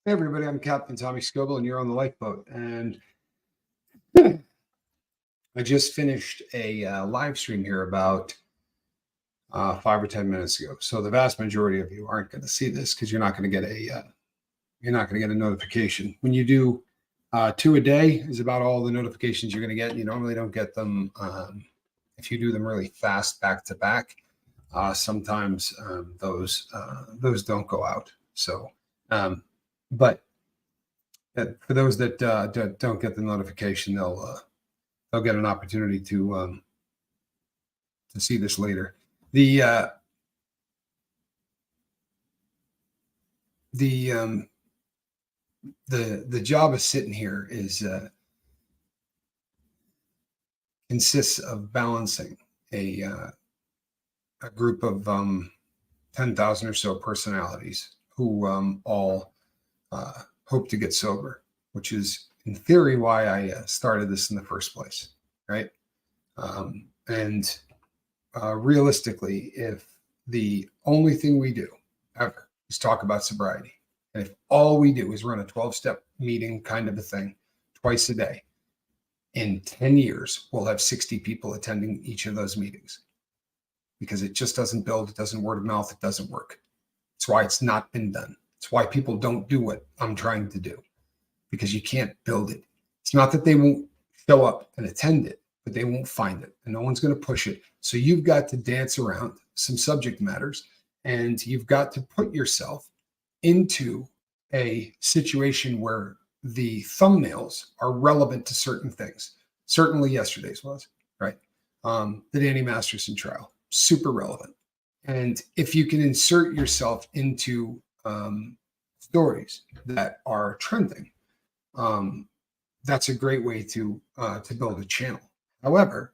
Hey everybody, I'm Captain Tommy Scoble and you're on the lifeboat. And I just finished a live stream here about 5 or 10 minutes ago. So the vast majority of you aren't going to see this because you're not going to get a notification. When you do 2 a day is about all the notifications you're going to get. You normally don't get them if you do them really fast back to back. Sometimes those don't go out. So, but for those that don't get the notification, they'll get an opportunity to see this later. The job of sitting here consists of balancing a group of 10,000 or so personalities who all hope to get sober, which is in theory why I started this in the first place, right? And realistically, if the only thing we do ever is talk about sobriety, and if all we do is run a 12-step meeting kind of a thing twice a day, in 10 years, we'll have 60 people attending each of those meetings because it just doesn't build, it doesn't word of mouth, it doesn't work. That's why it's not been done. It's why people don't do what I'm trying to do, because you can't build it. It's not that they won't show up and attend it, but they won't find it, and no one's going to push it. So you've got to dance around some subject matters, and you've got to put yourself into a situation where the thumbnails are relevant to certain things. Certainly yesterday's was, right? The Danny Masterson trial, super relevant. And if you can insert yourself into stories that are trending, that's a great way to build a channel. However,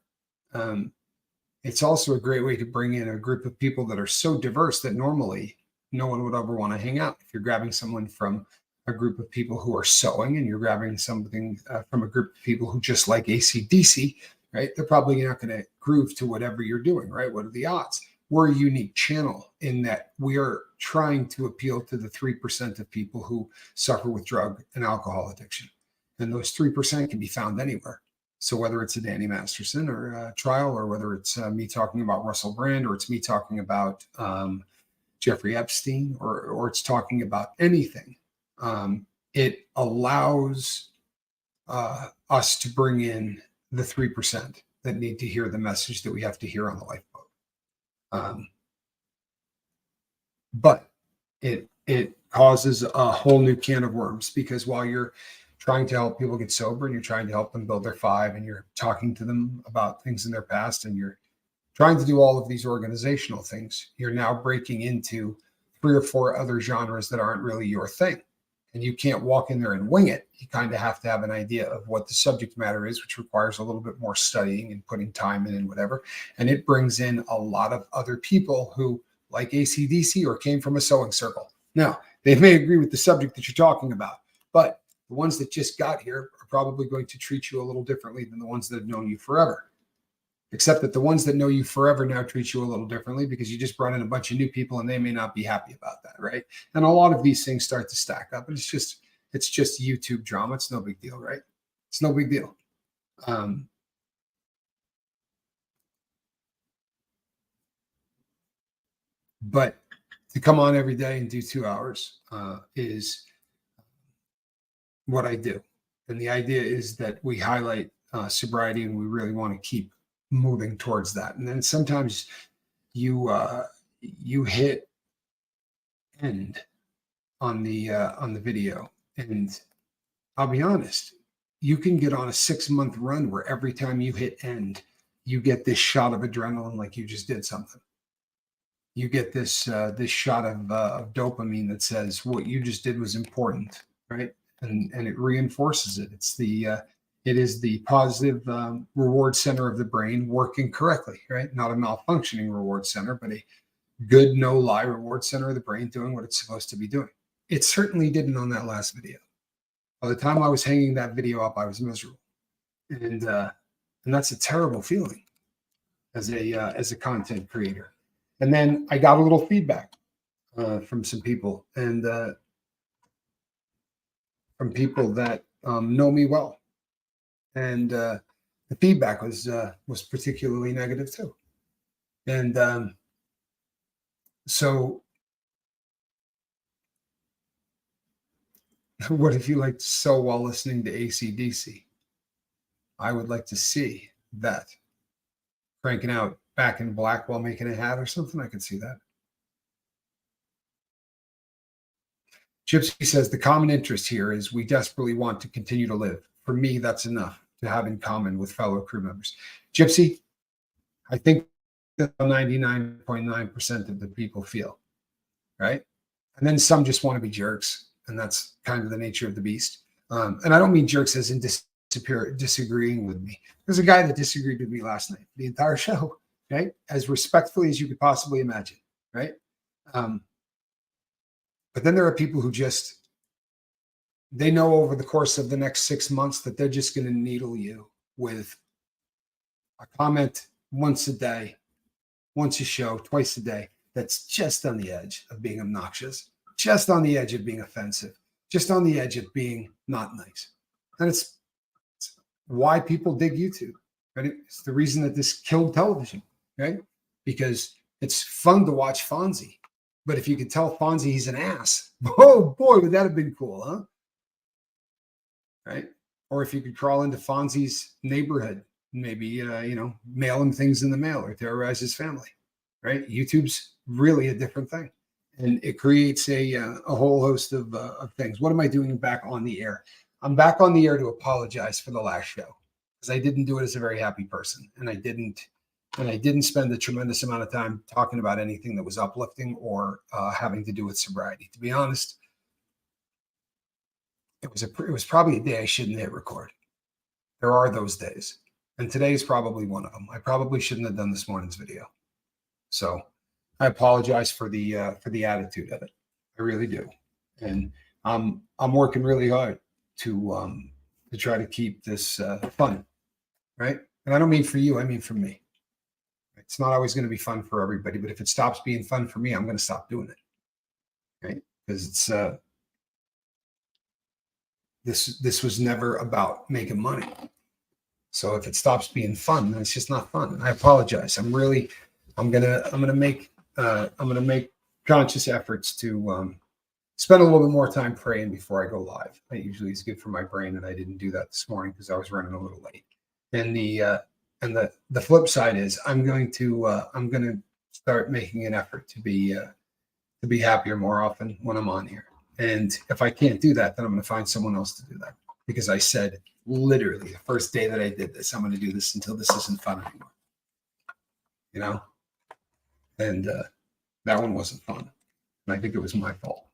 it's also a great way to bring in a group of people that are so diverse that normally no one would ever want to hang out. If you're grabbing someone from a group of people who are sewing and you're grabbing something from a group of people who just like AC/DC, right? They're probably not going to groove to whatever you're doing, right? What are the odds? We're a unique channel in that we are trying to appeal to the 3% of people who suffer with drug and alcohol addiction. And those 3% can be found anywhere. So whether it's a Danny Masterson or a trial, or whether it's me talking about Russell Brand, or it's me talking about Jeffrey Epstein, or it's talking about anything, it allows us to bring in the 3% that need to hear the message that we have to hear on the lifeboat. But it causes a whole new can of worms, because while you're trying to help people get sober and you're trying to help them build their 5 and you're talking to them about things in their past and you're trying to do all of these organizational things, you're now breaking into 3 or 4 other genres that aren't really your thing. And you can't walk in there and wing it. You kind of have to have an idea of what the subject matter is, which requires a little bit more studying and putting time in and whatever. And it brings in a lot of other people who like AC/DC or came from a sewing circle. Now, they may agree with the subject that you're talking about, but the ones that just got here are probably going to treat you a little differently than the ones that have known you forever. Except that the ones that know you forever now treat you a little differently because you just brought in a bunch of new people and they may not be happy about that, right? And a lot of these things start to stack up, and it's just YouTube drama. It's no big deal, right? It's no big deal. But to come on every day and do 2 hours is what I do. And the idea is that we highlight sobriety, and we really want to keep moving towards that. And then sometimes you hit end on the video, and I'll be honest, you can get on a 6-month run where every time you hit end, you get this shot of adrenaline, like you just did something. You get this shot of dopamine that says what you just did was important, right? And it reinforces it. It is the positive reward center of the brain working correctly, right? Not a malfunctioning reward center, but a good, no lie reward center of the brain doing what it's supposed to be doing. It certainly didn't on that last video. By the time I was hanging that video up, I was miserable, and that's a terrible feeling as a content creator. And then I got a little feedback from some people, and from people that know me well, and the feedback was particularly negative too. And so, what if you like to sew while listening to AC/DC? I would like to see that. Cranking out Back in Black while making a hat or something, I could see that. Gypsy says the common interest here is we desperately want to continue to live. For me, that's enough to have in common with fellow crew members. Gypsy, I think that 99.9% of the people feel, right? And then some just want to be jerks, and that's kind of the nature of the beast. And I don't mean jerks as in disagreeing with me. There's a guy that disagreed with me last night, the entire show, right? As respectfully as you could possibly imagine, right? But then there are people who just, they know over the course of the next 6 months that they're just going to needle you with a comment once a day, once a show, twice a day, that's just on the edge of being obnoxious, just on the edge of being offensive, just on the edge of being not nice. And it's why people dig YouTube, right? It's the reason that this killed television, right? Because it's fun to watch Fonzie. But if you could tell Fonzie he's an ass, oh boy, would that have been cool, huh? Right? Or if you could crawl into Fonzie's neighborhood, maybe, mail him things in the mail or terrorize his family, right? YouTube's really a different thing. And it creates a whole host of things. What am I doing back on the air? I'm back on the air to apologize for the last show because I didn't do it as a very happy person. And I didn't spend a tremendous amount of time talking about anything that was uplifting or having to do with sobriety. To be honest, it was probably a day I shouldn't hit record. There are those days, and today is probably one of them. I probably shouldn't have done this morning's video. So I apologize for the attitude of it. I really do, and I'm working really hard to try to keep this fun, right? And I don't mean for you, I mean for me. It's not always going to be fun for everybody, but if it stops being fun for me, I'm going to stop doing it, right? Because it's this was never about making money. So if it stops being fun, then it's just not fun. And I apologize. I'm gonna make conscious efforts to spend a little bit more time praying before I go live. That usually is good for my brain, and I didn't do that this morning because I was running a little late. And the flip side is I'm going to start making an effort to be happier more often when I'm on here. And if I can't do that, then I'm going to find someone else to do that. Because I said literally the first day that I did this, I'm going to do this until this isn't fun anymore. And that one wasn't fun. And I think it was my fault.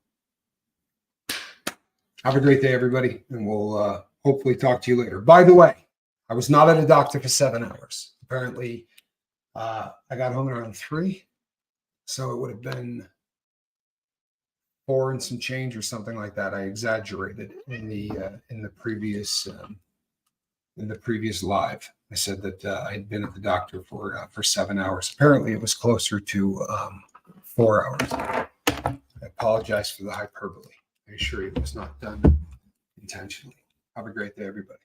Have a great day, everybody. And we'll hopefully talk to you later. By the way, I was not at a doctor for 7 hours. Apparently, I got home around 3. So it would have been 4 and some change or something like that. I exaggerated in the previous live. I said that I had been at the doctor for 7 hours. Apparently, it was closer to 4 hours. I apologize for the hyperbole. I assure you it was not done intentionally. Have a great day, everybody.